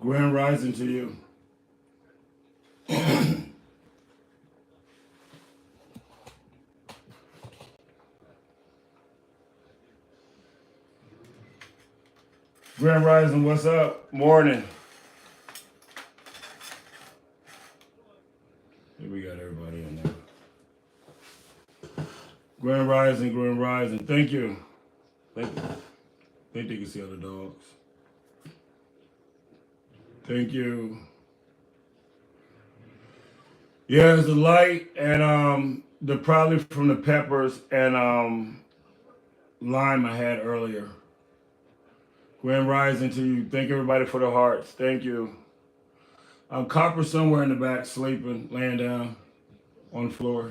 Grand rising to you. Grand rising, what's up? Morning. Here we got everybody in there. Grand rising, grand rising. Thank you. Thank you. Think they can see other dogs. Thank you. Yeah, it's the light and the probably from the peppers and lime I had earlier. Grand rising to you. Thank everybody for the hearts. Thank you. Copper somewhere in the back, sleeping, laying down on the floor.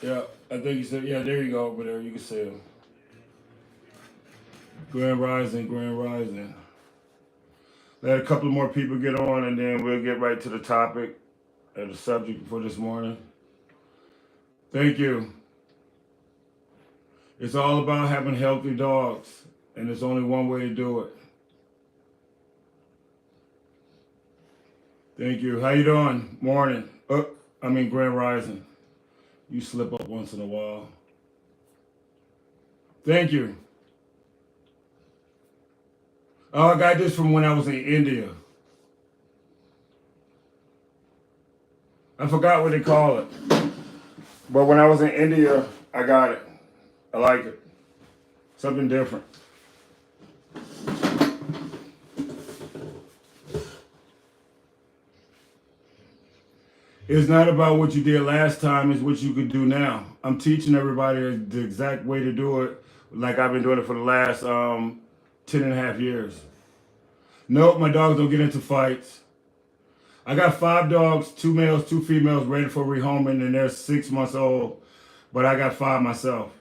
Yeah, I think he said, yeah, there you go over there. You can see him. Grand rising, grand rising. Let a couple more people get on and then we'll get right to the topic and the subject for this morning. Thank you. It's all about having healthy dogs, and there's only one way to do it. Thank you. How you doing? Morning. Grand rising. You slip up once in a while. Thank you. Oh, I got this from when I was in India. I forgot what they call it. But when I was in India, I got it. I like it. Something different. It's not about what you did last time, it's what you could do now. I'm teaching everybody the exact way to do it, like I've been doing it for the last 10 and a half years. Nope, my dogs don't get into fights. I got 5 dogs, 2 males, 2 females ready for rehoming, and they're 6 months old, but I got 5 myself.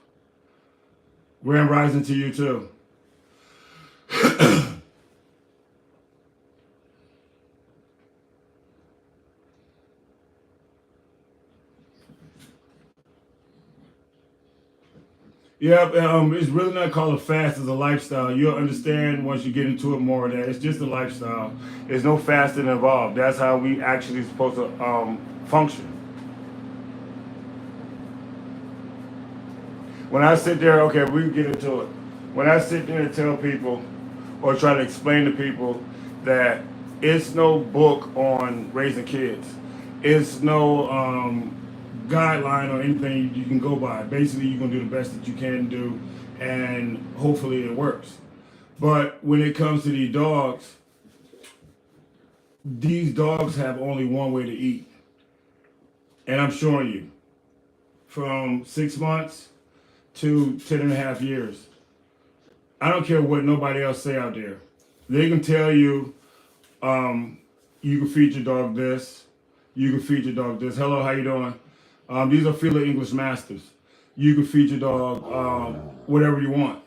Grand rising to you too. Yeah, it's really not called a fast, it's a lifestyle. You'll understand once you get into it more that it's just a lifestyle. There's no fasting involved. That's how we actually supposed to function. When I sit there, okay, we can get into it. When I sit there and tell people or try to explain to people that it's no book on raising kids. It's no guideline or anything you can go by. Basically, you're going to do the best that you can do, and hopefully it works. But when it comes to these dogs have only one way to eat. And I'm showing you, from 6 months to 10 and a half years. I don't care what nobody else say out there. They can tell you, you can feed your dog this, you can feed your dog this. Hello, how you doing? These are Fila English Masters. You can feed your dog whatever you want,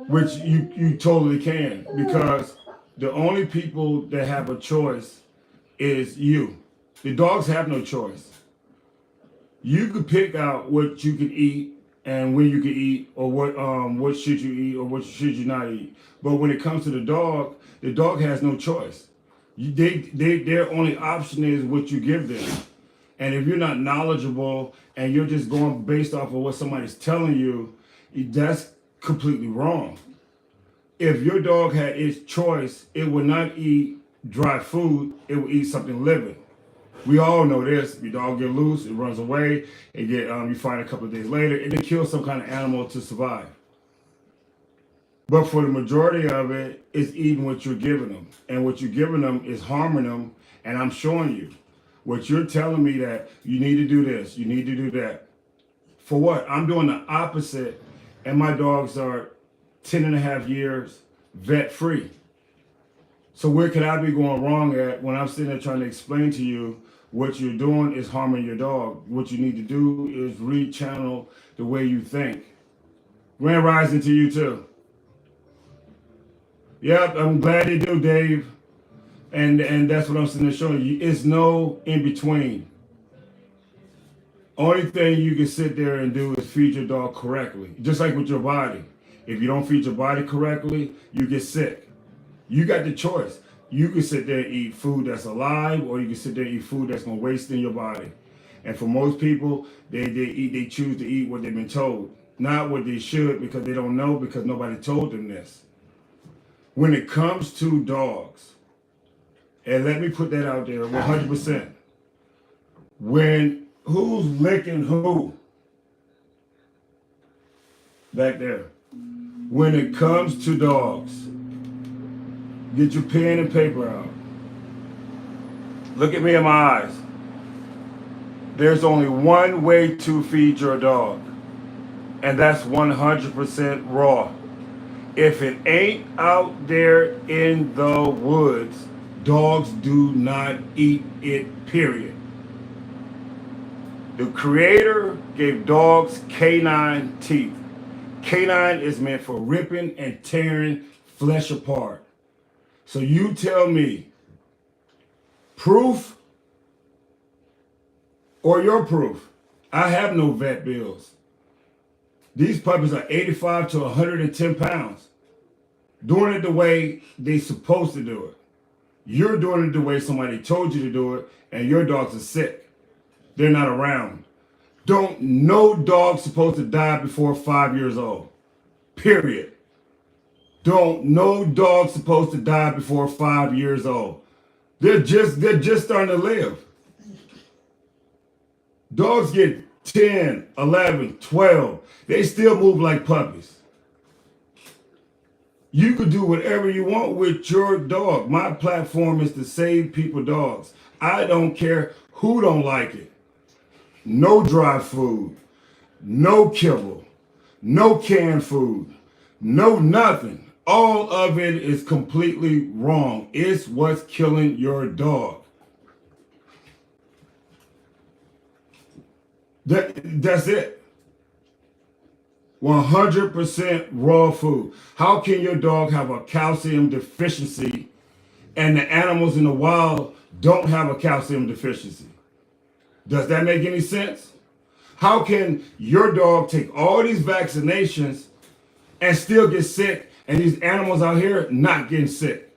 which you totally can, because the only people that have a choice is you. The dogs have no choice. You can pick out what you can eat and when you can eat, or what should you eat or what should you not eat. But when it comes to the dog has no choice. Their only option is what you give them. And if you're not knowledgeable and you're just going based off of what somebody's telling you, that's completely wrong. If your dog had its choice, it would not eat dry food, it would eat something living. We all know this. Your dog get loose, it runs away, you find a couple of days later, and it kills some kind of animal to survive. But for the majority of it, it's eating what you're giving them. And what you're giving them is harming them, and I'm showing you. What you're telling me that you need to do this, you need to do that. For what? I'm doing the opposite, and my dogs are 10 and a half years vet free. So where could I be going wrong at when I'm sitting there trying to explain to you what you're doing is harming your dog? What you need to do is rechannel the way you think. Grand rising to you too. Yep, I'm glad you do, Dave. And that's what I'm sitting there showing you. It's no in between. Only thing you can sit there and do is feed your dog correctly. Just like with your body. If you don't feed your body correctly, you get sick. You got the choice. You can sit there and eat food that's alive, or you can sit there and eat food that's gonna waste in your body. And for most people, they choose to eat what they've been told, not what they should, because they don't know, because nobody told them this. When it comes to dogs, and let me put that out there 100%. When who's licking who? Back there. When it comes to dogs, get your pen and paper out. Look at me in my eyes. There's only one way to feed your dog, and that's 100% raw. If it ain't out there in the woods, dogs do not eat it, period. The Creator gave dogs canine teeth. Canine is meant for ripping and tearing flesh apart. So you tell me, proof or your proof? I have no vet bills. These puppies are 85 to 110 pounds. Doing it the way they're supposed to do it. You're doing it the way somebody told you to do it, and your dogs are sick. They're not around. No dog's supposed to die before 5 years old. Period. No dog's supposed to die before 5 years old. They're just starting to live. Dogs get 10, 11, 12. They still move like puppies. You could do whatever you want with your dog. My platform is to save people dogs. I don't care who don't like it. No dry food, no kibble, no canned food, no nothing. All of it is completely wrong. It's what's killing your dog. That's it. 100% raw food. How can your dog have a calcium deficiency and the animals in the wild don't have a calcium deficiency? Does that make any sense? How can your dog take all these vaccinations and still get sick, and these animals out here not getting sick?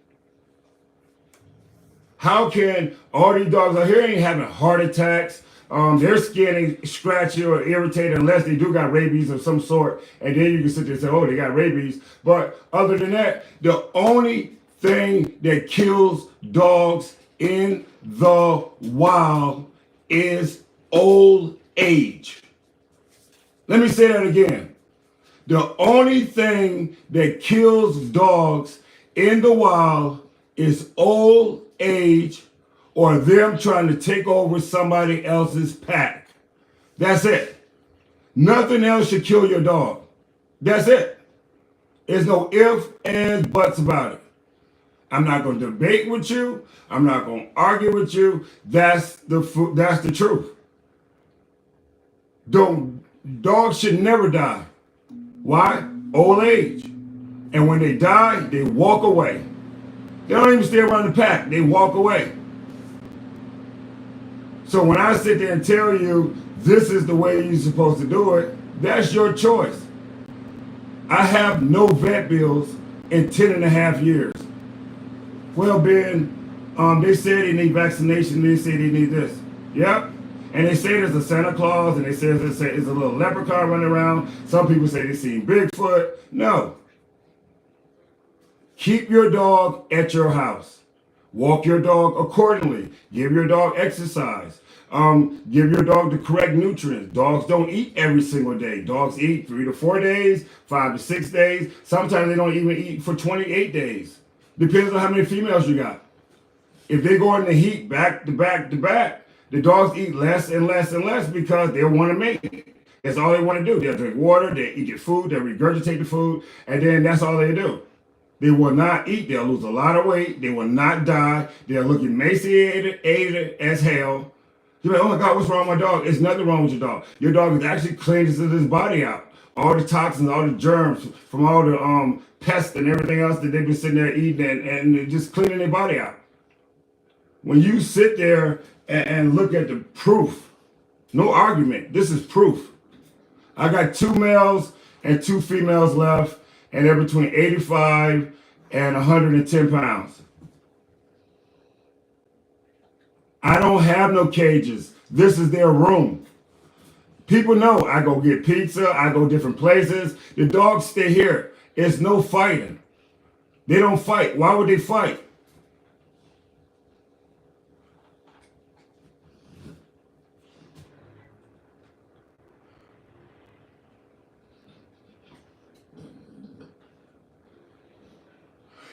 How can all these dogs out here ain't having heart attacks? Their skin ain't scratchy or irritated unless they do got rabies of some sort, and then you can sit there and say, oh, they got rabies. But other than that, the only thing that kills dogs in the wild is old age. Let me say that again. The only thing that kills dogs in the wild is old age, or them trying to take over somebody else's pack. That's it. Nothing else should kill your dog. That's it. There's no ifs, ands, buts about it. I'm not going to debate with you. I'm not going to argue with you. That's the truth. Dogs should never die. Why? Old age. And when they die, they walk away. They don't even stay around the pack. They walk away. So when I sit there and tell you this is the way you're supposed to do it, that's your choice. I have no vet bills in 10 and a half years. Well, Ben, they say they need vaccination. They say they need this. Yep. And they say there's a Santa Claus, and they say there's a little leprechaun running around. Some people say they seen Bigfoot. No. Keep your dog at your house. Walk your dog accordingly. Give your dog exercise. Give your dog the correct nutrients. Dogs don't eat every single day. Dogs eat 3 to 4 days, 5 to 6 days. Sometimes they don't even eat for 28 days. Depends on how many females you got. If they go in the heat back to back to back, the dogs eat less and less and less because they want to mate. That's all they want to do. They'll drink water, they eat your food, they regurgitate the food, and then that's all they do. They will not eat. They'll lose a lot of weight. They will not die. They'll look emaciated as hell. You're like, oh my God, what's wrong with my dog? There's nothing wrong with your dog. Your dog is actually cleaning his body out. All the toxins, all the germs from all the pests and everything else that they've been sitting there eating and just cleaning their body out. When you sit there and look at the proof, no argument, this is proof. I got 2 males and 2 females left, and they're between 85 and 110 pounds. I don't have no cages. This is their room. People know I go get pizza, I go different places. The dogs stay here. It's no fighting. They don't fight. Why would they fight?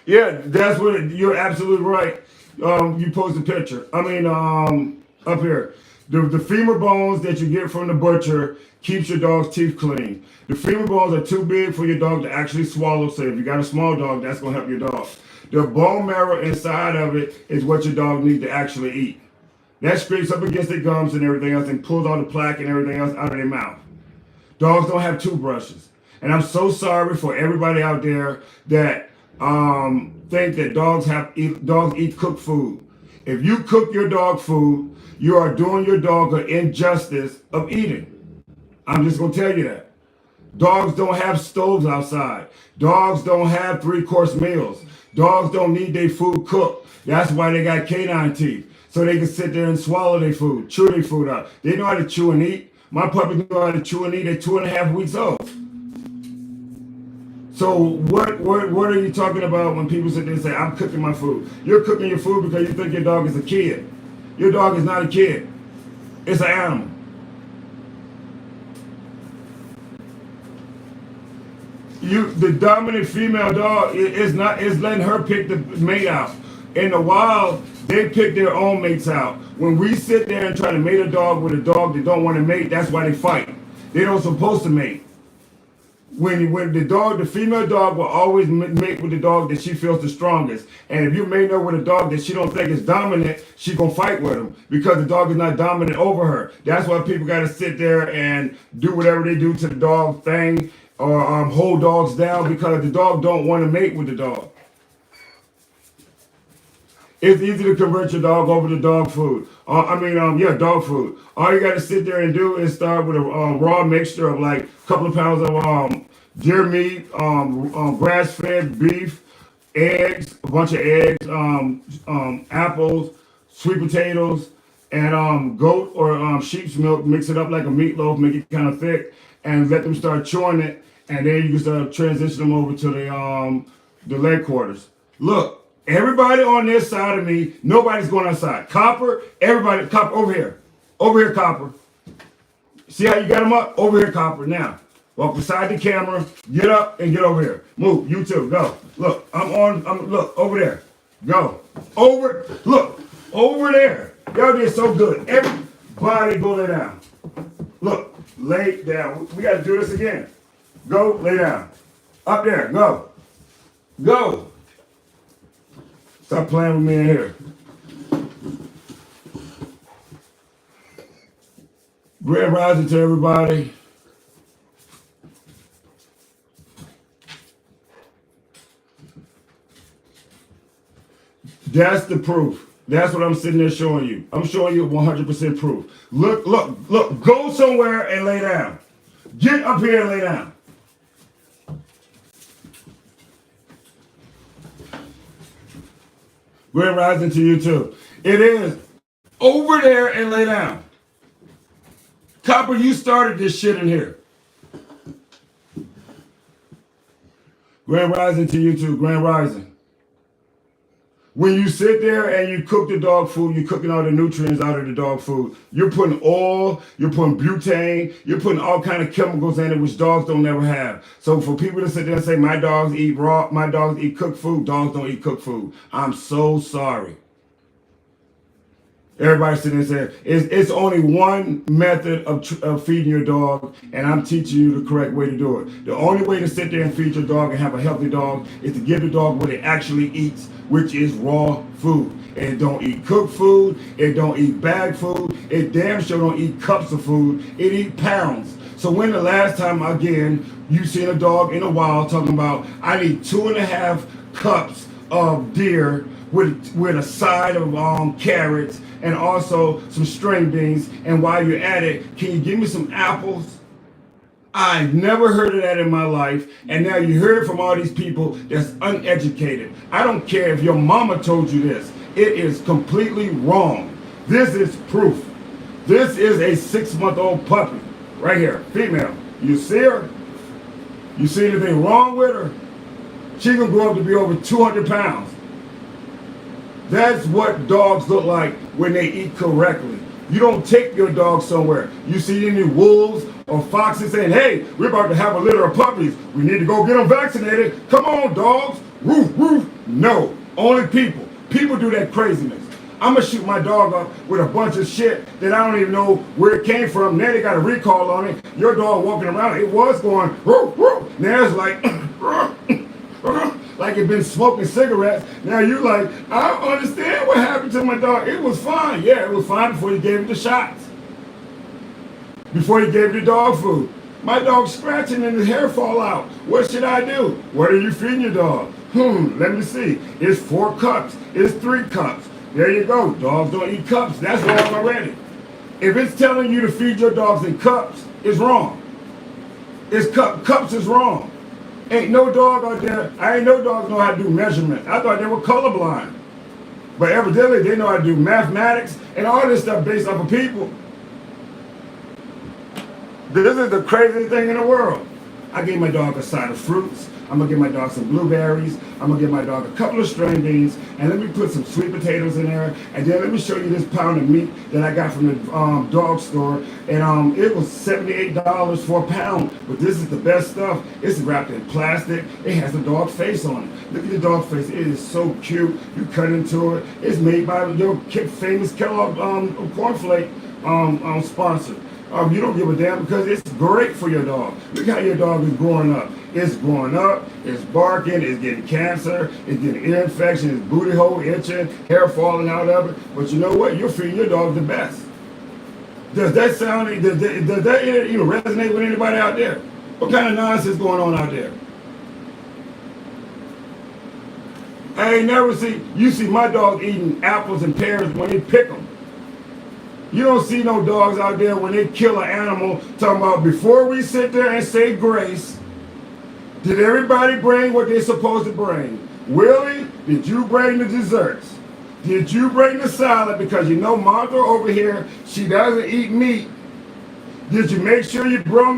Yeah, that's what you're absolutely right. You post a picture. I mean, up here. The femur bones that you get from the butcher keeps your dog's teeth clean. The femur bones are too big for your dog to actually swallow. So if you got a small dog, that's gonna help your dog. The bone marrow inside of it is what your dog needs to actually eat. That scrapes up against their gums and everything else and pulls all the plaque and everything else out of their mouth. Dogs don't have toothbrushes. And I'm so sorry for everybody out there that think that dogs eat cooked food. If you cook your dog food, you are doing your dog an injustice of eating. I'm just gonna tell you that. Dogs don't have stoves outside. Dogs don't have 3-course meals. Dogs don't need their food cooked. That's why they got canine teeth. So they can sit there and swallow their food, chew their food up. They know how to chew and eat. My puppies know how to chew and eat at 2.5 weeks old. So what are you talking about when people sit there and say, I'm cooking my food? You're cooking your food because you think your dog is a kid. Your dog is not a kid. It's an animal. The dominant female dog is letting her pick the mate out. In the wild, they pick their own mates out. When we sit there and try to mate a dog with a dog that don't want to mate, that's why they fight. They don't supposed to mate. When the female dog will always mate with the dog that she feels the strongest. And if you mate her with a dog that she don't think is dominant, she gonna fight with him because the dog is not dominant over her. That's why people gotta sit there and do whatever they do to the dog thing or hold dogs down because the dog don't want to mate with the dog. It's easy to convert your dog over to dog food. Dog food. All you got to sit there and do is start with a raw mixture of like a couple of pounds of deer meat, grass-fed beef, eggs, a bunch of eggs, apples, sweet potatoes, and goat or sheep's milk. Mix it up like a meatloaf, make it kind of thick, and let them start chewing it. And then you can start transition them over to the leg quarters. Look. Everybody on this side of me, nobody's going outside. Copper, everybody, Copper, over here. Over here, Copper. See how you got them up? Over here, Copper. Now, walk beside the camera, get up and get over here. Move, you too, go. Look, look, over there. Go. Look, over there. Y'all did so good. Everybody go lay down. Look, lay down. We got to do this again. Go, lay down. Up there, go. Go. Stop playing with me in here. Grand rising to everybody. That's the proof. That's what I'm sitting there showing you. I'm showing you 100% proof. Look, go somewhere and lay down. Get up here and lay down. Grand rising to you too. It is over there and lay down. Copper, you started this shit in here. Grand rising to you too. Grand rising. When you sit there and you cook the dog food, you're cooking all the nutrients out of the dog food. You're putting oil, you're putting butane, you're putting all kind of chemicals in it, which dogs don't never have. So for people to sit there and say, my dogs eat raw, my dogs eat cooked food, dogs don't eat cooked food. I'm so sorry. Everybody sitting there saying, it's only one method of feeding your dog, and I'm teaching you the correct way to do it. The only way to sit there and feed your dog and have a healthy dog is to give the dog what it actually eats, which is raw food. It don't eat cooked food. It don't eat bagged food. It damn sure don't eat cups of food. It eat pounds. So when the last time, again, you seen a dog in the wild talking about, I need 2.5 cups of deer with a side of carrots and also some string beans. And while you're at it, can you give me some apples? I never heard of that in my life, and now you hear it from all these people that's uneducated. I don't care if your mama told you this. It is completely wrong. This is proof. This is a 6-month-old puppy, right here, female. You see her? You see anything wrong with her? She can grow up to be over 200 pounds. That's what dogs look like when they eat correctly. You don't take your dog somewhere. You see any wolves or foxes saying, hey, we're about to have a litter of puppies. We need to go get them vaccinated. Come on, dogs. Woof, woof. No, only people. People do that craziness. I'm going to shoot my dog up with a bunch of shit that I don't even know where it came from. Now they got a recall on it. Your dog walking around, it was going, woof, woof. Now it's like, like it been smoking cigarettes. Now you like, I don't understand what happened to my dog. It was fine. Yeah, it was fine before you gave it the shots. Before you gave it the dog food. My dog's scratching and his hair fall out. What should I do? What are you feeding your dog? Let me see. It's 4 cups. It's 3 cups. There you go. Dogs don't eat cups. That's wrong already. If it's telling you to feed your dogs in cups, it's wrong. Cups is wrong. Ain't no dog out there. I ain't no dogs know how to do measurements. I thought they were colorblind. But evidently they know how to do mathematics and all this stuff based off of people. This is the craziest thing in the world. I gave my dog a side of fruits. I'm going to give my dog some blueberries. I'm going to give my dog a couple of string beans. And let me put some sweet potatoes in there. And then let me show you this pound of meat that I got from the dog store. And it was $78 for a pound. But this is the best stuff. It's wrapped in plastic. It has a dog face on it. Look at the dog face. It is so cute. You cut into it. It's made by your famous Kellogg cornflake sponsor. You don't give a damn because it's great for your dog. Look how your dog is growing up. It's growing up, it's barking, it's getting cancer, it's getting ear infection, it's booty hole itching, hair falling out of it. But you know what? You're feeding your dog the best. Does that sound, does that even resonate with anybody out there? What kind of nonsense going on out there? I ain't never you see my dog eating apples and pears when they pick them. You don't see no dogs out there when they kill an animal talking about before we sit there and say grace, did everybody bring what they're supposed to bring? Willie, did you bring the desserts? Did you bring the salad? Because you know Martha over here, she doesn't eat meat. Did you make sure you brought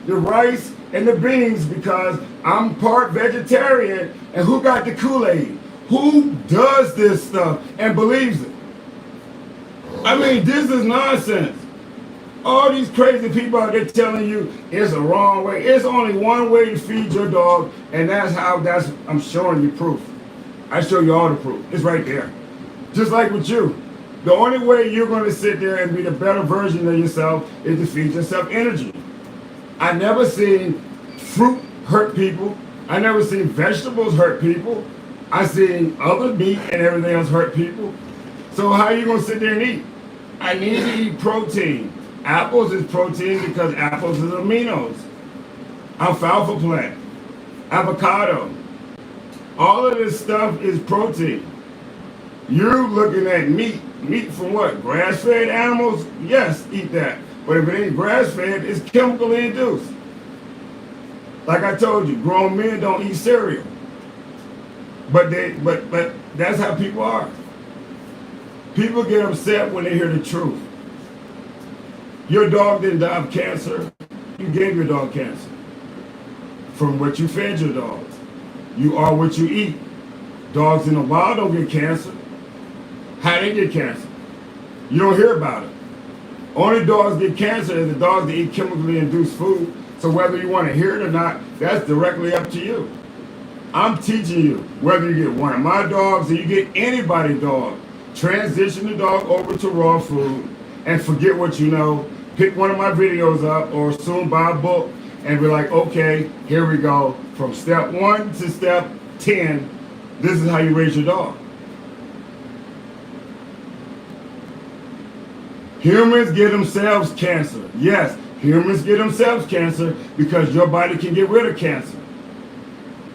the rice and the beans? Because I'm part vegetarian. And who got the Kool-Aid? Who does this stuff and believes it? I mean, this is nonsense. All these crazy people out there telling you it's a wrong way. It's only one way to feed your dog, and I'm showing you proof. I show you all the proof. It's right there. Just like with you. The only way you're going to sit there and be the better version of yourself is to feed yourself energy. I never seen fruit hurt people. I never seen vegetables hurt people. I seen other meat and everything else hurt people. So how are you going to sit there and eat? I need to eat protein. Apples is protein because apples is aminos. Alfalfa plant, avocado. All of this stuff is protein. You're looking at meat. Meat from what? Grass-fed animals? Yes, eat that. But if it ain't grass-fed, it's chemically induced. Like I told you, grown men don't eat cereal. But that's how people are. People get upset when they hear the truth. Your dog didn't die of cancer. You gave your dog cancer. From what you fed your dogs. You are what you eat. Dogs in the wild don't get cancer. How they get cancer? You don't hear about it. Only dogs get cancer is the dogs that eat chemically induced food. So whether you want to hear it or not, that's directly up to you. I'm teaching you, whether you get one of my dogs or you get anybody's dog, transition the dog over to raw food and forget what you know. Pick one of my videos up or soon buy a book and be like, okay, here we go. From step 1 to step 10, this is how you raise your dog. Humans get themselves cancer. Yes, humans get themselves cancer because your body can get rid of cancer.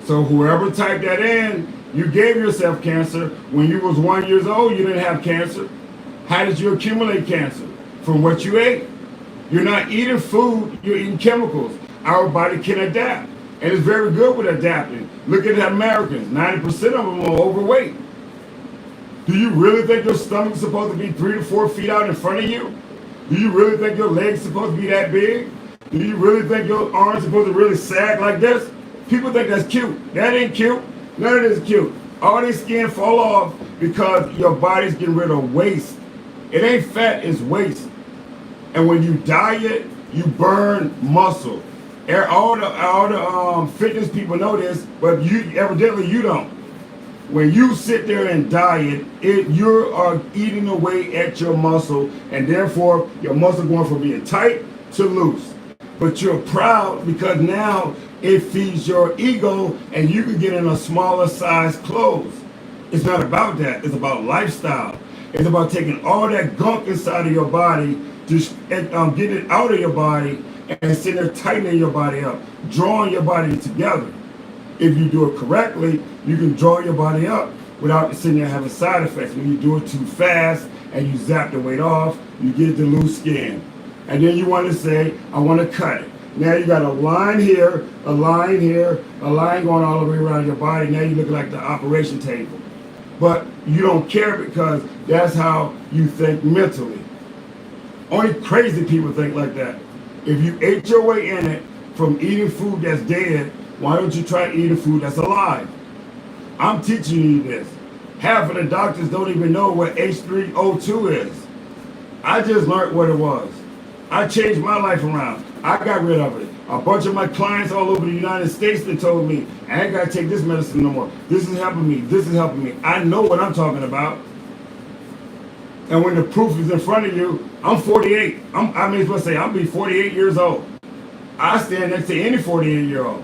So whoever typed that in, you gave yourself cancer. When you was 1 year old, you didn't have cancer. How did you accumulate cancer? From what you ate. You're not eating food, you're eating chemicals. Our body can adapt. And it's very good with adapting. Look at the Americans, 90% of them are overweight. Do you really think your stomach's supposed to be 3 to 4 feet out in front of you? Do you really think your legs supposed to be that big? Do you really think your arms supposed to really sag like this? People think that's cute. That ain't cute. None of this is cute. All this skin fall off because your body's getting rid of waste. It ain't fat, it's waste. And when you diet, you burn muscle. All the fitness people know this, but evidently you don't. When you sit there and diet, you are eating away at your muscle, and therefore your muscle going from being tight to loose. But you're proud because now it feeds your ego, and you can get in a smaller size clothes. It's not about that. It's about lifestyle. It's about taking all that gunk inside of your body, just getting it out of your body, and sitting there tightening your body up, drawing your body together. If you do it correctly, you can draw your body up without sitting there having side effects. When you do it too fast and you zap the weight off, you get the loose skin. And then you want to say, I want to cut it. Now you got a line here, a line here, a line going all the way around your body. Now you look like the operation table. But you don't care because that's how you think mentally. Only crazy people think like that. If you ate your way in it from eating food that's dead, why don't you try eating food that's alive? I'm teaching you this. Half of the doctors don't even know what H3O2 is. I just learned what it was. I changed my life around. I got rid of it. A bunch of my clients all over the United States that told me, I ain't got to take this medicine no more. This is helping me. This is helping me. I know what I'm talking about. And when the proof is in front of you, I'm 48. I may as well say I'll be 48 years old. I stand next to any 48-year-old.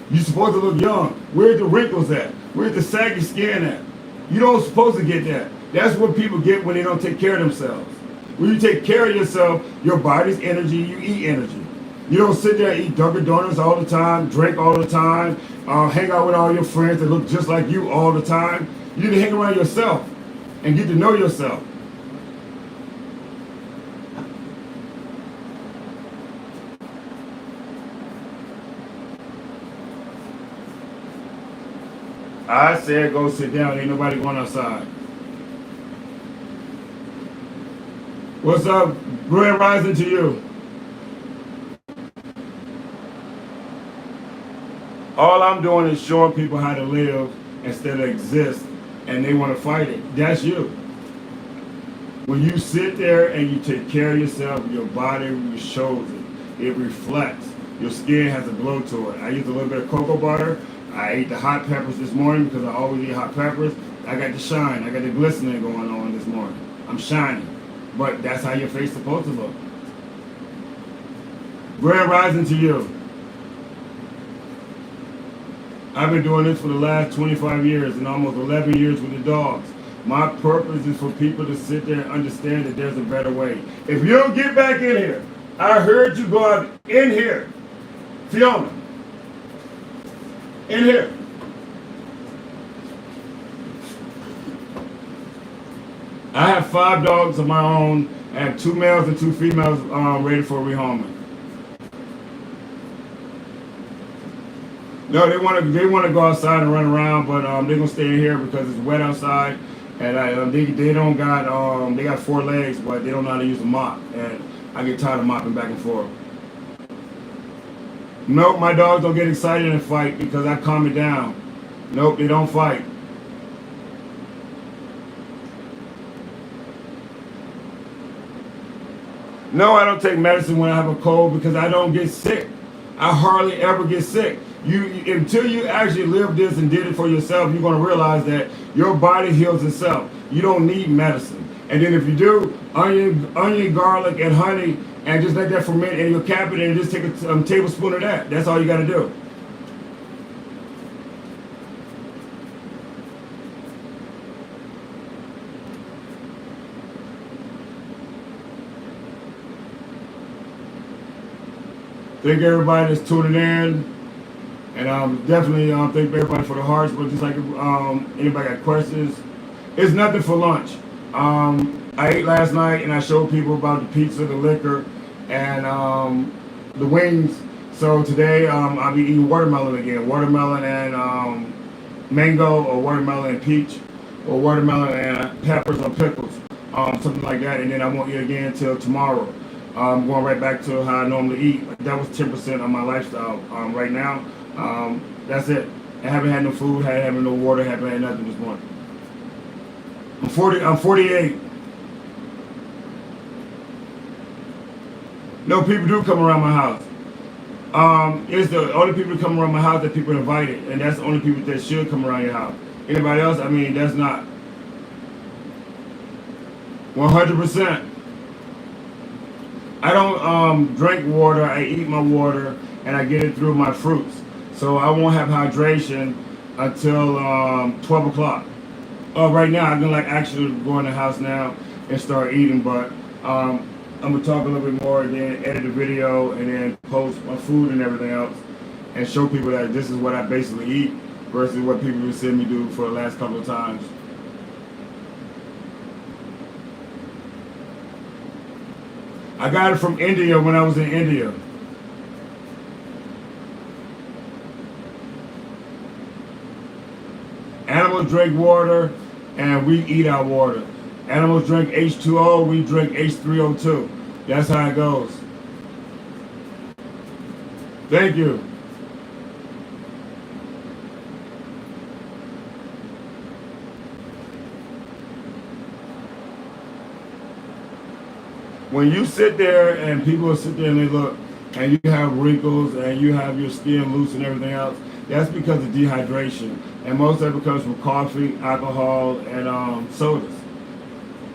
You're supposed to look young. Where's the wrinkles at? Where's the saggy skin at? You don't supposed to get that. That's what people get when they don't take care of themselves. When you take care of yourself, your body's energy, you eat energy. You don't sit there and eat Dunkin' Donuts all the time, drink all the time, hang out with all your friends that look just like you all the time. You need to hang around yourself and get to know yourself. I said go sit down. Ain't nobody going outside. What's up? Grand rising to you. All I'm doing is showing people how to live instead of exist, and they want to fight it. That's you. When you sit there and you take care of yourself, your body shows it. It reflects. Your skin has a glow to it. I use a little bit of cocoa butter. I ate the hot peppers this morning because I always eat hot peppers. I got the shine. I got the glistening going on this morning. I'm shining. But that's how your face is supposed to look. Grand rising to you. I've been doing this for the last 25 years and almost 11 years with the dogs. My purpose is for people to sit there and understand that there's a better way. If you don't get back in here, I heard you go out in here. Fiona. In here. I have 5 dogs of my own. I have 2 males and 2 females ready for rehoming. No, they want to go outside and run around, but they're gonna stay in here because it's wet outside, and they don't got they got 4 legs, but they don't know how to use a mop, and I get tired of mopping back and forth. Nope, my dogs don't get excited and fight because I calm it down. Nope, they don't fight. No, I don't take medicine when I have a cold because I don't get sick. I hardly ever get sick. Until you actually live this and did it for yourself, you're going to realize that your body heals itself. You don't need medicine. And then if you do, onion, garlic, and honey, and just let that ferment, and you'll cap it, and just take a tablespoon of that. That's all you got to do. Thank everybody that's tuning in. And definitely thank everybody for the hearts. But just like anybody got questions, it's nothing for lunch. I ate last night and I showed people about the pizza, the liquor, and the wings. So today I'll be eating watermelon again, watermelon and mango, or watermelon and peach, or watermelon and peppers or pickles, something like that. And then I won't eat again until tomorrow. I'm going right back to how I normally eat. That was 10% of my lifestyle. Right now, that's it. I haven't had no food, haven't had no water, haven't had nothing this morning. I'm 48. No, people do come around my house. It's the only people that come around my house that people invited, and that's the only people that should come around your house. Anybody else, I mean, that's not. 100%. I don't drink water, I eat my water, and I get it through my fruits. So I won't have hydration until 12 o'clock. Right now, I can like actually go in the house now and start eating, but I'm gonna talk a little bit more, and then edit the video, and then post my food and everything else, and show people that this is what I basically eat versus what people have seen me do for the last couple of times. I got it from India when I was in India. Animals drink water, and we eat our water. Animals drink H2O, we drink H3O2. That's how it goes. Thank you. When you sit there and people sit there and they look, and you have wrinkles and you have your skin loose and everything else, that's because of dehydration. And most of it comes from coffee, alcohol, and sodas.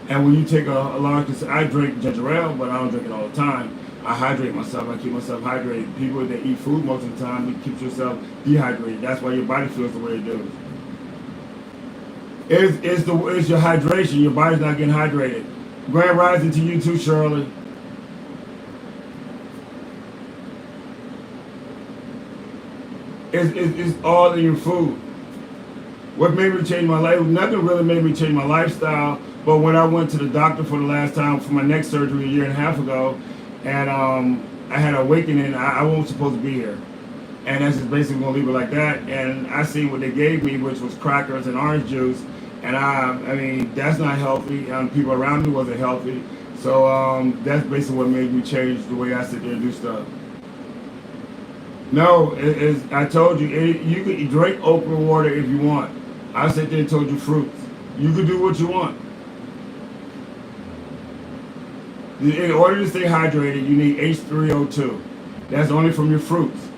And when you take a large, I drink ginger ale, but I don't drink it all the time. I hydrate myself. I keep myself hydrated. People that eat food most of the time, you keep yourself dehydrated. That's why your body feels the way it does. It's your hydration. Your body's not getting hydrated. Grand rising to you too, Shirley. It's all in your food. What made me change my life? Nothing really made me change my lifestyle. But when I went to the doctor for the last time for my neck surgery a year and a half ago, and I had an awakening, I wasn't supposed to be here. And that's just basically going to leave it like that. And I seen what they gave me, which was crackers and orange juice. And I mean, that's not healthy. People around me wasn't healthy. So that's basically what made me change the way I sit there and do stuff. No, I told you, you can drink okra water if you want. I sat there and told you fruits. You can do what you want. In order to stay hydrated, you need H3O2. That's only from your fruits.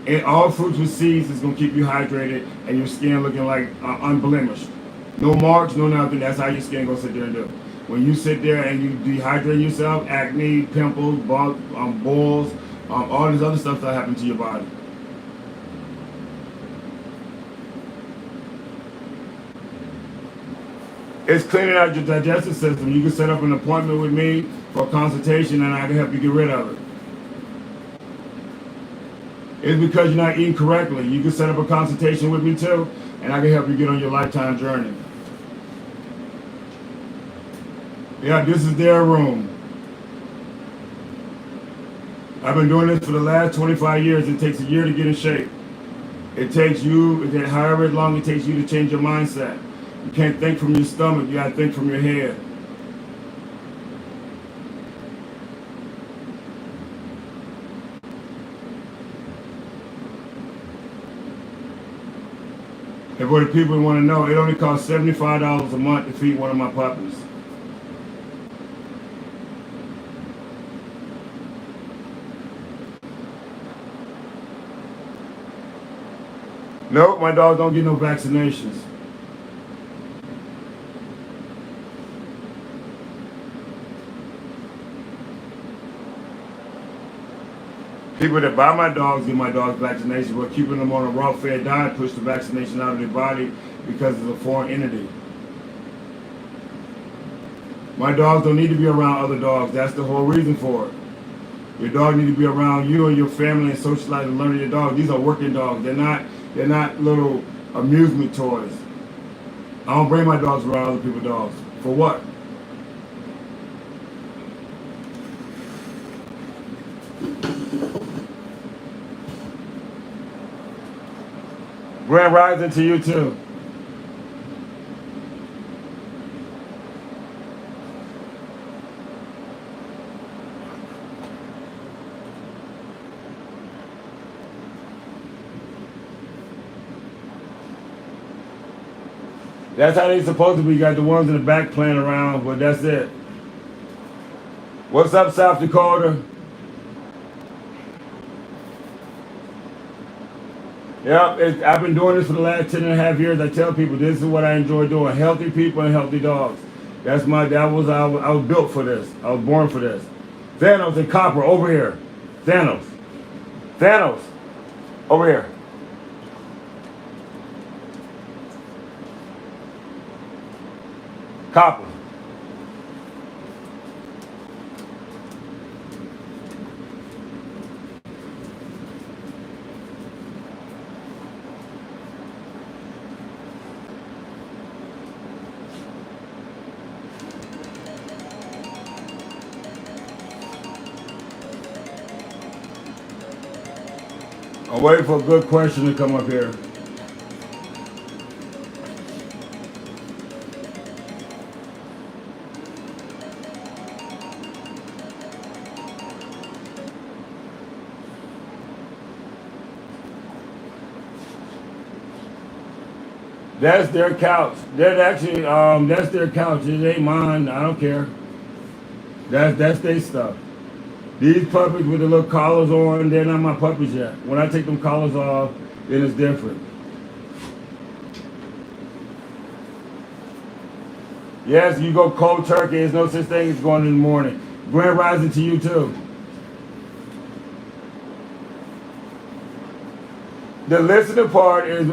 And all fruits with seeds is going to keep you hydrated and your skin looking like unblemished. No marks, no nothing. That's how your skin going to sit there and do. When you sit there and you dehydrate yourself, acne, pimples, boils, all this other stuff that happens to your body. It's cleaning out your digestive system. You can set up an appointment with me for a consultation and I can help you get rid of it. It's because you're not eating correctly. You can set up a consultation with me too, and I can help you get on your lifetime journey. Yeah, this is their room. I've been doing this for the last 25 years. It takes a year to get in shape. It takes you, however long it takes you to change your mindset. You can't think from your stomach, you gotta think from your head. And what the people want to know, it only costs $75 a month to feed one of my puppies. Nope, my dog don't get no vaccinations. People that buy my dogs get my dogs vaccinations, but keeping them on a raw fed diet push the vaccination out of their body because it's a foreign entity. My dogs don't need to be around other dogs. That's the whole reason for it. Your dog needs to be around you and your family and socialize and learn your dog. These are working dogs. They're not little amusement toys. I don't bring my dogs around other people's dogs. For what? Grand Rising to you too. That's how they supposed to be. You got the ones in the back playing around, but that's it. What's up, South Dakota? Yep, I've been doing this for the last 10 and a half years. I tell people this is what I enjoy doing. Healthy people and healthy dogs. I was built for this. I was born for this. Thanos and Copper, over here. Thanos. Thanos, over here. Copper. I'm waiting for a good question to come up here. That's their couch. That's their couch. It ain't mine. I don't care. That's their stuff. These puppies with the little collars on, they're not my puppies yet. When I take them collars off, then it's different. Yes, you go cold turkey. There's no such thing as going in the morning. Grand Rising to you too. The listening part is,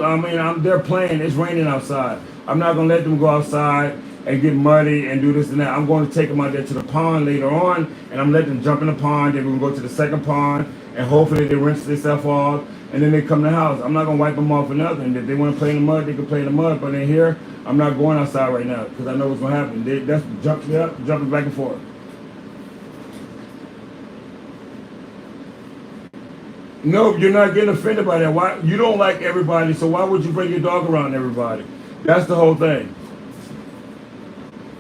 they're playing. It's raining outside. I'm not gonna let them go outside and get muddy and do this and that. I'm going to take them out there to the pond later on, and I'm letting them jump in the pond. Then we're gonna go to the second pond, and hopefully they rinse themselves off, and then they come to the house. I'm not gonna wipe them off or nothing. If they want to play in the mud, they can play in the mud. But in here, I'm not going outside right now because I know what's gonna happen. That's jumping back and forth. No, you're not getting offended by that. Why? You don't like everybody, so why would you bring your dog around everybody? That's the whole thing.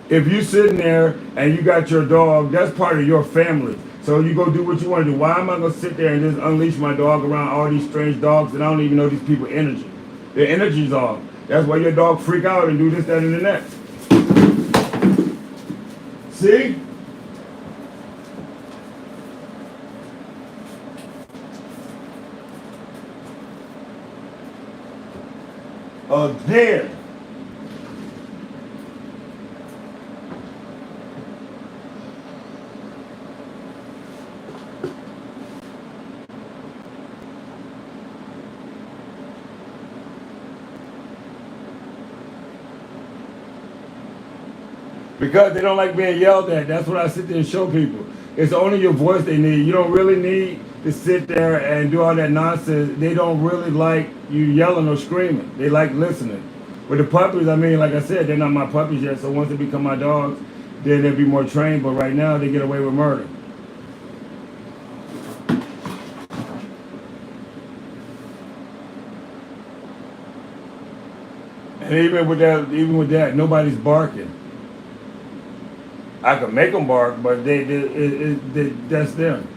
If you sitting there and you got your dog, that's part of your family. So you go do what you want to do. Why am I going to sit there and just unleash my dog around all these strange dogs and I don't even know these people's energy? Their energy's off. That's why your dog freak out and do this, that, and the next. See? Again. Because they don't like being yelled at. That's what I sit there and show people. It's only your voice they need. You don't really need to sit there and do all that nonsense. They don't really like you yelling or screaming. They like listening. With the puppies, like I said, they're not my puppies yet. So once they become my dogs, then they'll be more trained. But right now, they get away with murder. And even with that, nobody's barking. I could make them bark, but that's them.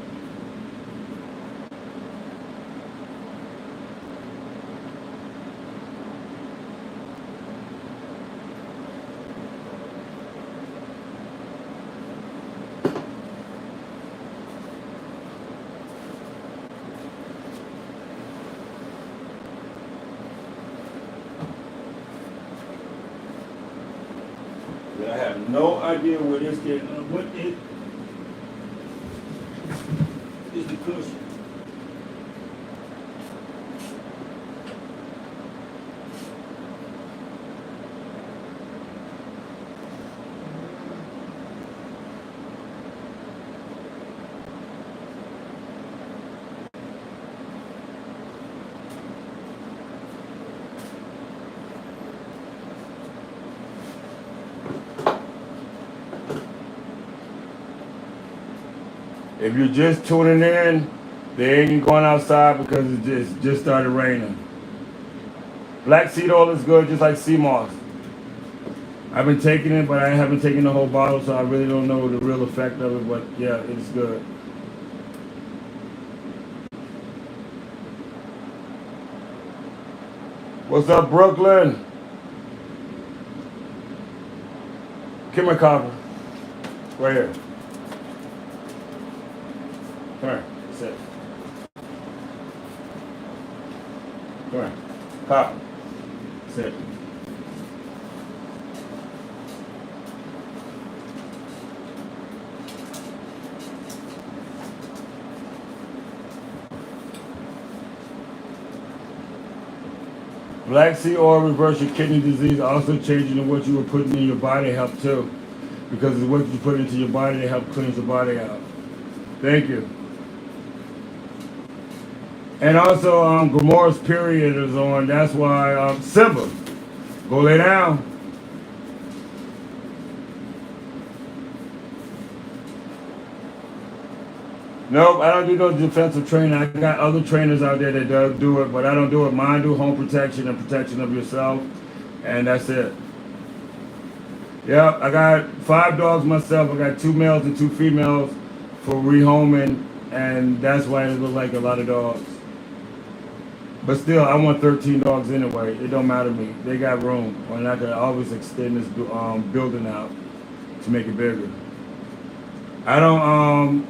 I have no idea where this kid. What is the cushion? If you're just tuning in, they ain't going outside because it just started raining. Black seed oil is good, just like sea moss. I've been taking it, but I haven't taken the whole bottle, so I really don't know the real effect of it. But yeah, it's good. What's up, Brooklyn? Come here, Copper. Right here. Come here. Sit. Come here. Copper. Sit. Black seed oil reverse your kidney disease. Also changing what you were putting in your body help too. Because it's what you put into your body to help cleanse your body out. Thank you. And also, Gamora's period is on. That's why, Simba, go lay down. Nope, I don't do no defensive training. I got other trainers out there that do it, but I don't do it. Mine do home protection and protection of yourself, and that's it. Yep, I got 5 dogs myself. I got 2 males and 2 females for rehoming, and that's why it look like a lot of dogs. But still, I want 13 dogs anyway. It don't matter to me. They got room, and I can always extend this building out to make it bigger. I don't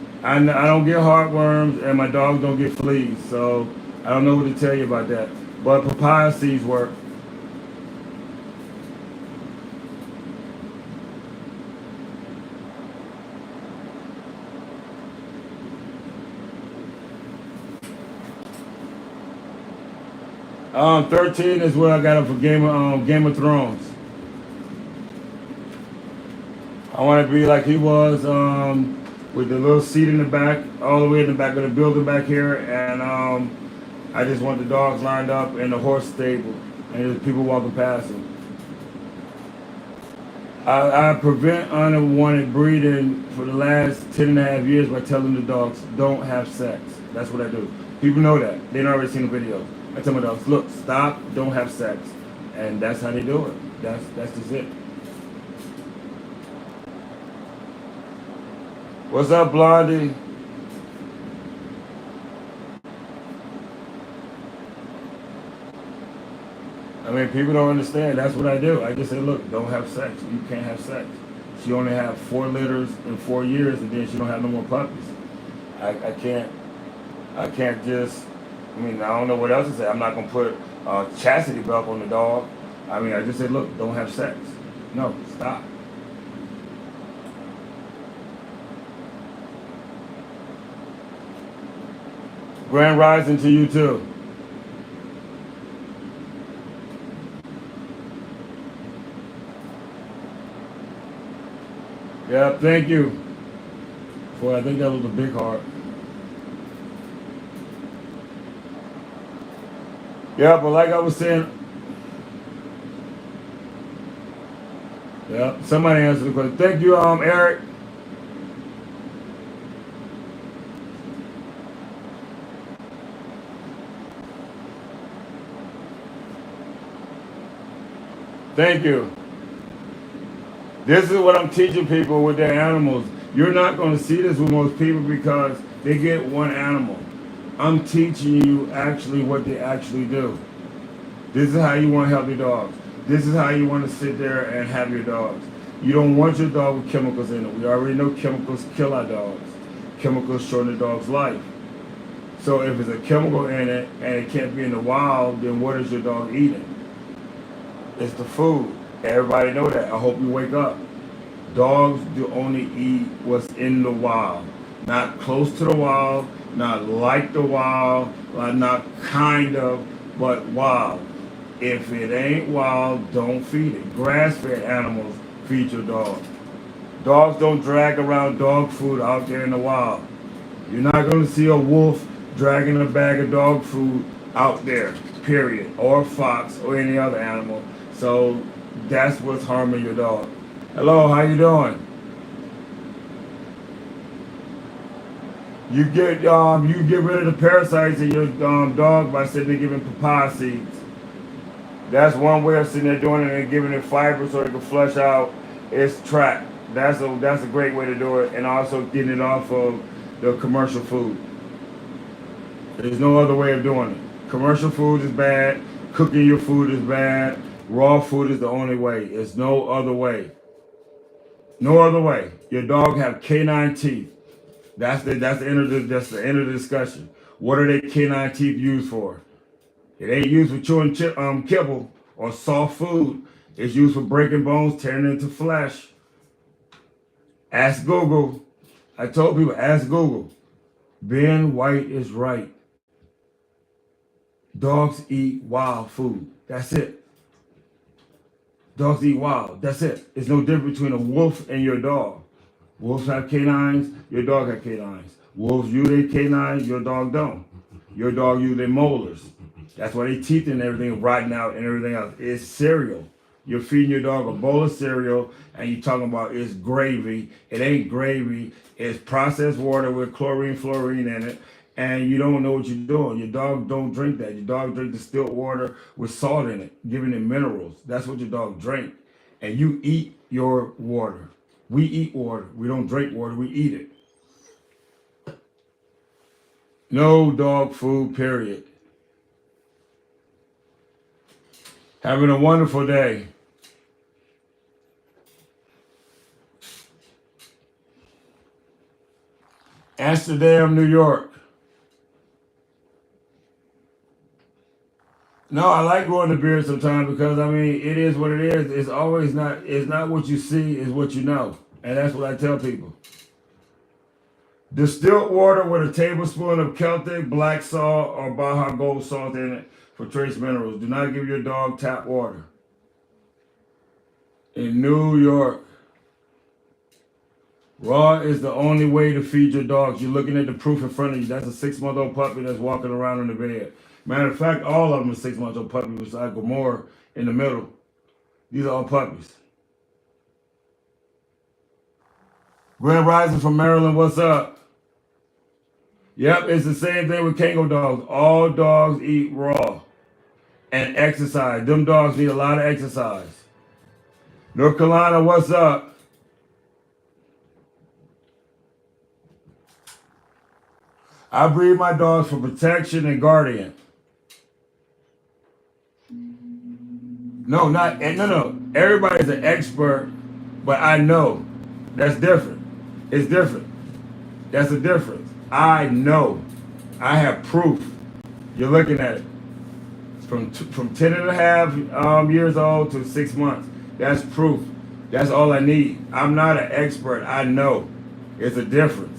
get heartworms, and my dogs don't get fleas, so I don't know what to tell you about that. But papaya seeds work. 13 is where I got it for Game of Thrones. I want to be like he was, with the little seat in the back, all the way in the back of the building back here, and I just want the dogs lined up in the horse stable, and there's people walking past them. I prevent unwanted breeding for the last 10.5 years by telling the dogs don't have sex. That's what I do. People know that. They've already seen the videos. I tell my dogs, look, stop, don't have sex. And that's how they do it. That's just it. What's up, Blondie? I mean, people don't understand. That's what I do. I just say, look, don't have sex. You can't have sex. She only had 4 litters in 4 years, and then she don't have no more puppies. I can't just, I mean, I don't know what else to say. I'm not going to put a chastity belt on the dog. I mean, I just said, look, don't have sex. No, stop. Grand rising to you, too. Yeah, thank you. For I think that was a big heart. Yeah, but like I was saying, yeah, somebody answered the question. Thank you, Eric. Thank you. This is what I'm teaching people with their animals. You're not going to see this with most people because they get one animal. I'm teaching you actually what they actually do. This is how you want to help your dogs. This is how you want to sit there and have your dogs. You don't want your dog with chemicals in it. We already know chemicals kill our dogs. Chemicals shorten the dog's life. So if there's a chemical in it and it can't be in the wild, then what is your dog eating? It's the food. Everybody know that. I hope you wake up. Dogs do only eat what's in the wild. Not close to the wild, not like the wild, not kind of, but wild. If it ain't wild, don't feed it. Grass-fed animals feed your dog. Dogs don't drag around dog food out there in the wild. You're not going to see a wolf dragging a bag of dog food out there, period. Or a fox or any other animal. So that's what's harming your dog. Hello, how you doing? You get rid of the parasites in your dog by sitting there giving papaya seeds. That's one way of sitting there doing it and giving it fiber so it can flush out its tract. That's a great way to do it, and also getting it off of the commercial food. There's no other way of doing it. Commercial food is bad. Cooking your food is bad. Raw food is the only way. It's no other way. No other way. Your dog have canine teeth. That's the end of the discussion. What are they canine teeth used for? It ain't used for chewing kibble or soft food. It's used for breaking bones, tearing into flesh. Ask Google. I told people, ask Google. Ben White is right. Dogs eat wild food. That's it. Dogs eat wild. That's it. It's no difference between a wolf and your dog. Wolves have canines. Your dog have canines. Wolves use their canines. Your dog don't. Your dog use their molars. That's why they teeth and everything rotting out and everything else. It's cereal. You're feeding your dog a bowl of cereal and you're talking about it's gravy. It ain't gravy. It's processed water with chlorine, fluorine in it. And you don't know what you're doing. Your dog don't drink that. Your dog drink distilled water with salt in it, giving it minerals. That's what your dog drink. And you eat your water. We eat water. We don't drink water. We eat it. No dog food, period. Having a wonderful day. Amsterdam, New York. No, I like growing the beard sometimes because I mean it is what it is. It's not what you see, it's what you know. And that's what I tell people. Distilled water with a tablespoon of Celtic black salt or Baja Gold salt in it for trace minerals. Do not give your dog tap water. In New York, raw is the only way to feed your dogs. You're looking at the proof in front of you. That's a 6-month-old puppy that's walking around in the bed. Matter of fact, all of them are 6-month-old puppies besides Gomorrah in the middle. These are all puppies. Grand Rising from Maryland, what's up? Yep, it's the same thing with Kango dogs. All dogs eat raw and exercise. Them dogs need a lot of exercise. North Carolina, what's up? I breed my dogs for protection and guardian. No. Everybody's an expert, but I know. That's different. It's different. That's a difference. I know. I have proof. You're looking at it. From 10 and a half years old to 6 months. That's proof. That's all I need. I'm not an expert. I know. It's a difference.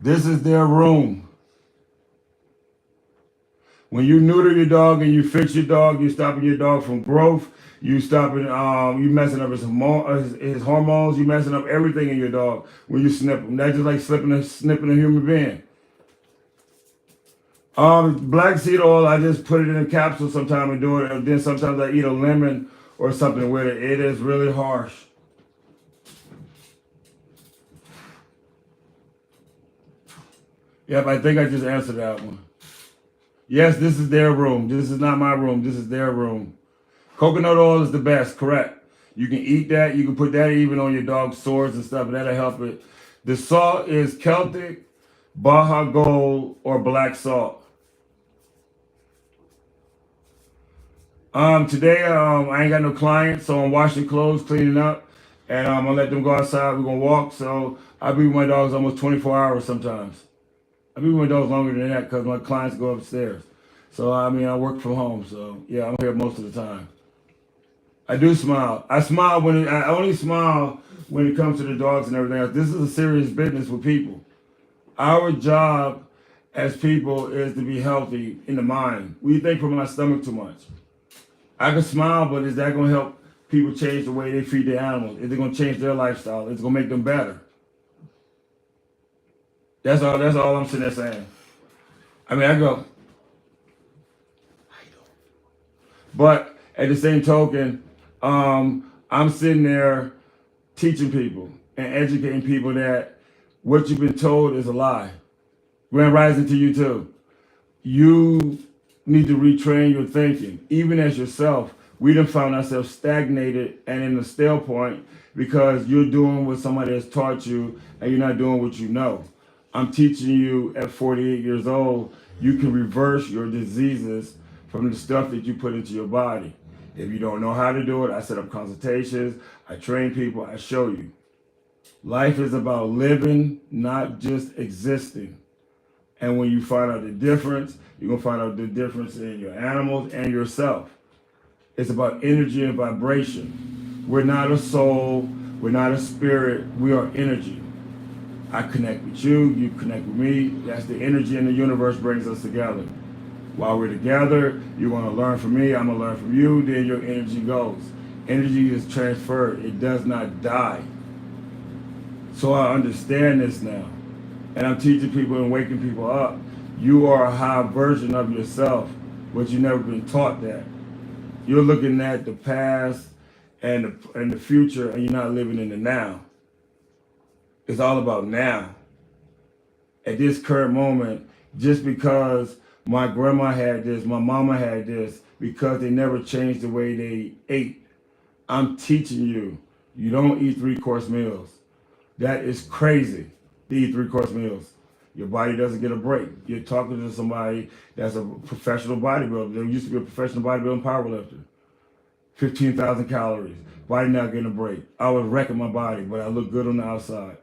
This is their room. When you neuter your dog and you fix your dog, you're stopping your dog from growth. You stopping, you messing up his hormones. You messing up everything in your dog when you snip him. That's just like snipping a human being. Black seed oil, I just put it in a capsule sometime and do it. And then sometimes I eat a lemon or something with it. It is really harsh. Yep, I think I just answered that one. Yes, this is their room. This is not my room. This is their room. Coconut oil is the best, correct. You can eat that. You can put that even on your dog's sores and stuff, and that'll help it. The salt is Celtic, Baja Gold, or black salt. Today, I ain't got no clients, so I'm washing clothes, cleaning up, and I'm gonna let them go outside. We're gonna walk, so I'll be with my dogs almost 24 hours sometimes. I've been with my dogs longer than that because my clients go upstairs. So, I mean, I work from home. So, yeah, I'm here most of the time. I do smile. I only smile when it comes to the dogs and everything else. This is a serious business with people. Our job as people is to be healthy in the mind. We think from my stomach too much. I can smile, but is that going to help people change the way they feed their animals? Is it going to change their lifestyle? Is it going to make them better? That's all I'm sitting there saying. I mean, I go, but at the same token, I'm sitting there teaching people and educating people that what you've been told is a lie. Grand rising to you too. You need to retrain your thinking. Even as yourself, we done found ourselves stagnated and in a stale point because you're doing what somebody has taught you and you're not doing what you know. I'm teaching you at 48 years old, you can reverse your diseases from the stuff that you put into your body. If you don't know how to do it, I set up consultations, I train people, I show you. Life is about living, not just existing. And when you find out the difference, you're going to find out the difference in your animals and yourself. It's about energy and vibration. We're not a soul, we're not a spirit, we are energy. I connect with you, you connect with me. That's the energy in the universe brings us together. While we're together, you're going to learn from me, I'm going to learn from you, then your energy goes. Energy is transferred, it does not die. So I understand this now. And I'm teaching people and waking people up. You are a high version of yourself, but you've never been taught that. You're looking at the past and the future, and you're not living in the now. It's all about now. At this current moment, just because my grandma had this, my mama had this, because they never changed the way they ate, I'm teaching you, you don't eat 3-course meals. That is crazy to eat 3-course meals. Your body doesn't get a break. You're talking to somebody that's a professional bodybuilder. There used to be a professional bodybuilding powerlifter. 15,000 calories. Body not getting a break. I was wrecking my body, but I look good on the outside.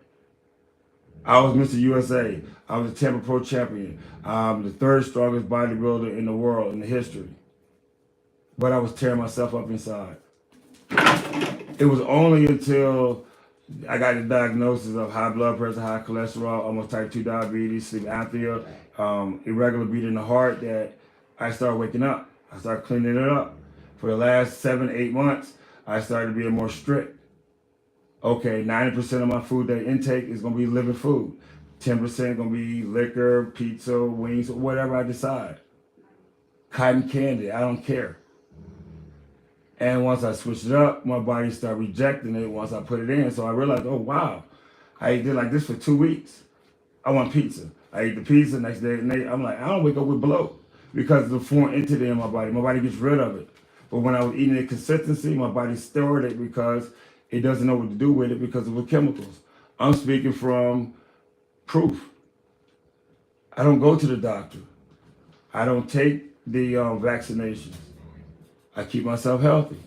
I was Mr. USA. I was a Tampa Pro champion. I'm the 3rd strongest bodybuilder in the world in the history. But I was tearing myself up inside. It was only until I got the diagnosis of high blood pressure, high cholesterol, almost type 2 diabetes, sleep apnea, irregular beating in the heart that I started waking up. I started cleaning it up. For the last 7-8 months, I started being more strict. Okay, 90% of my food that I intake is going to be living food. 10% going to be liquor, pizza, wings, whatever I decide. Cotton candy, I don't care. And once I switched it up, my body started rejecting it once I put it in. So I realized, oh, wow, I did like this for 2 weeks. I want pizza. I ate the pizza next day. And I'm like, I don't wake up with bloat because of the foreign entity in my body. My body gets rid of it. But when I was eating it consistency, my body stored it because it doesn't know what to do with it because of the chemicals. I'm speaking from proof. I don't go to the doctor. I don't take the vaccinations. I keep myself healthy.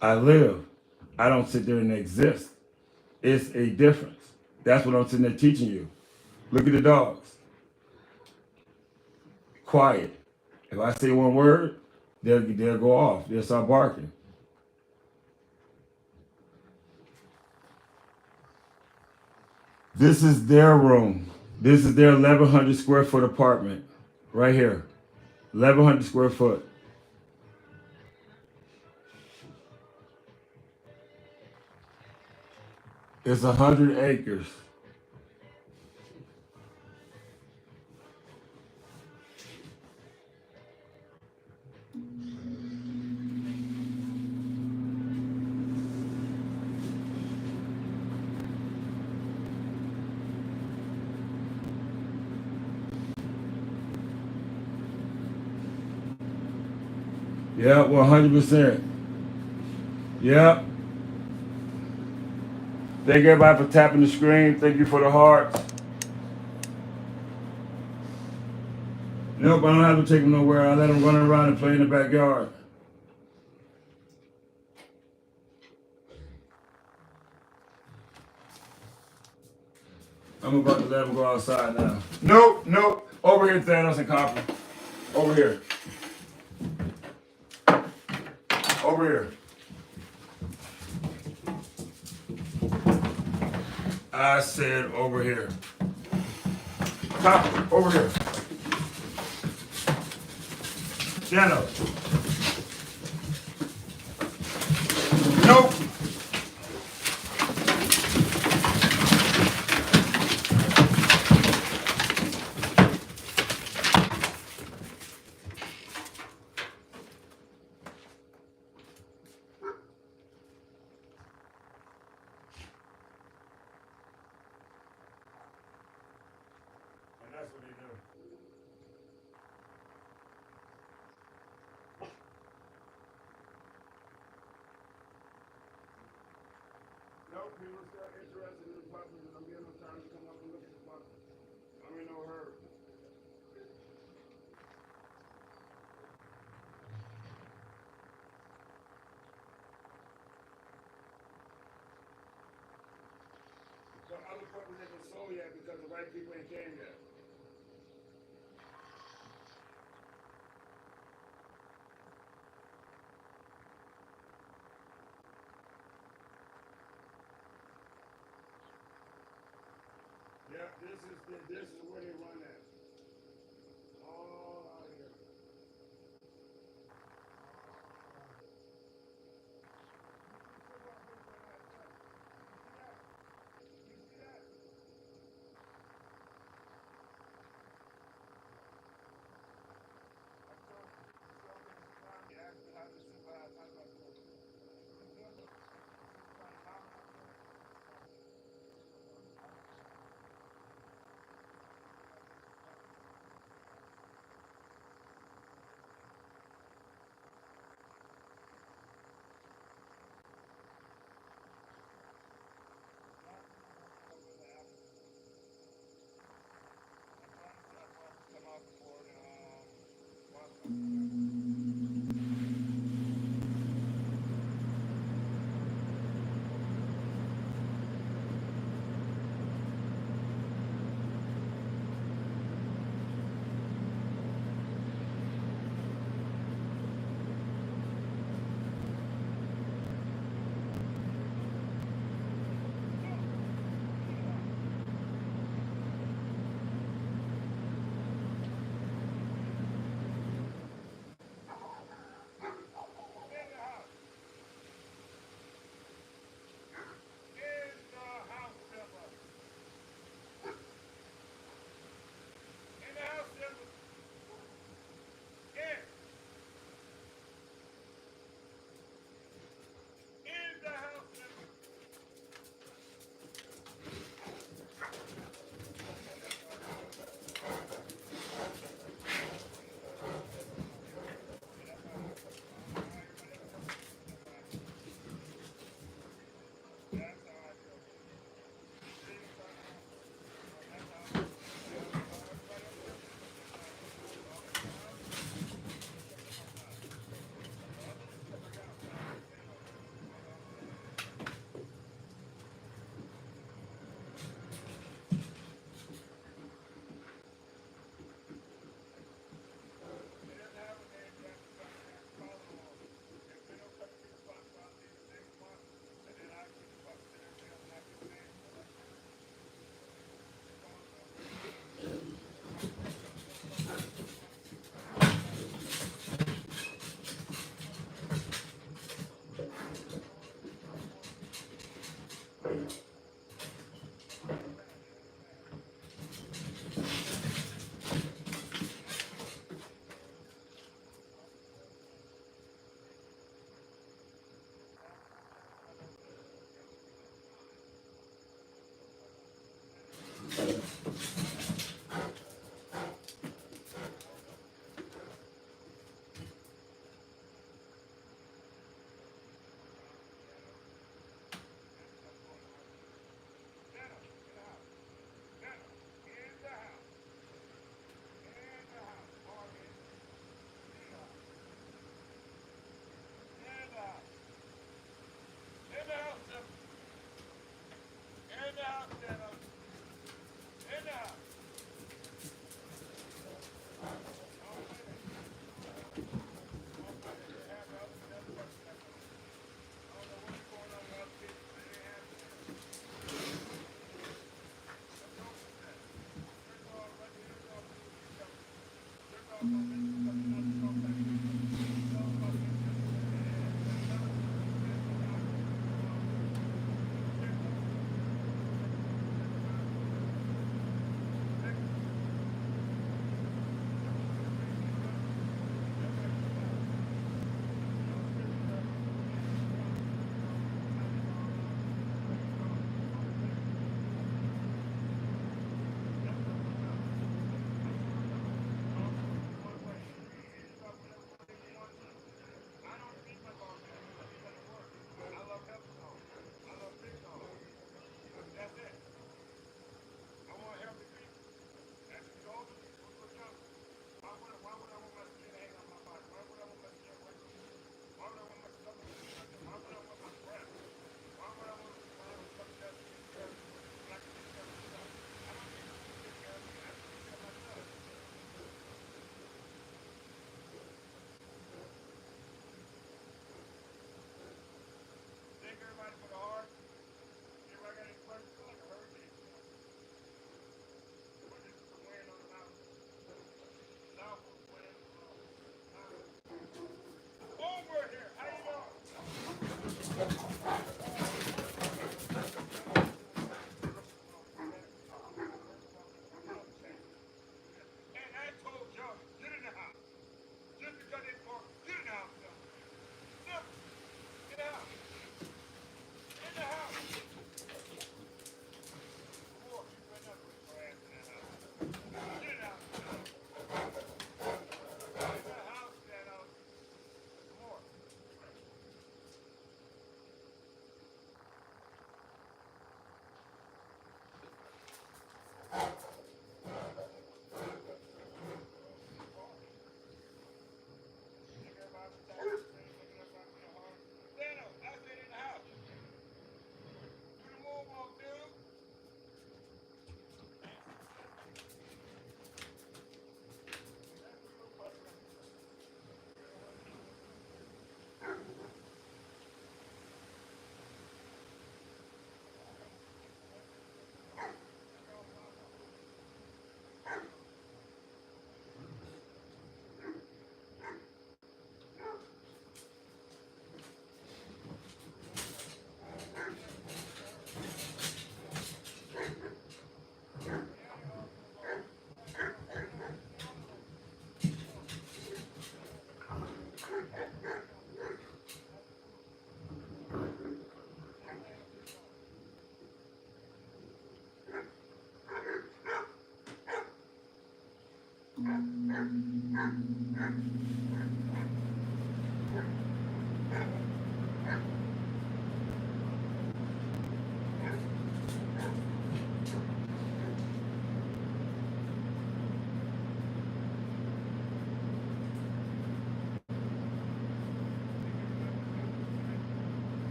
I live. I don't sit there and exist. It's a difference. That's what I'm sitting there teaching you. Look at the dogs. Quiet. If I say one word, they'll go off. They'll start barking. This is their room. This is their 1,100 square foot apartment. Right here. 1,100 square foot. It's 100 acres. Yeah, 100%. Yeah. Thank everybody for tapping the screen. Thank you for the hearts. Nope, I don't have to take them nowhere. I let them run around and play in the backyard. I'm about to let them go outside now. Nope, nope. Over here, Thanos and Copper. Over here. Over here. I said over here. Copper, over here. Thanos. Nope. No, people still interested in the puppets, and I'm getting them time to come up and look at the puppets. I'm in no hurry. So other puppets ain't been sold yet because the right people ain't came yet. Yeah, this is where they run at. All out here.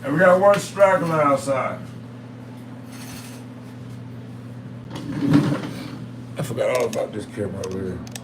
And we got one straggler outside. I forgot all about this camera over here.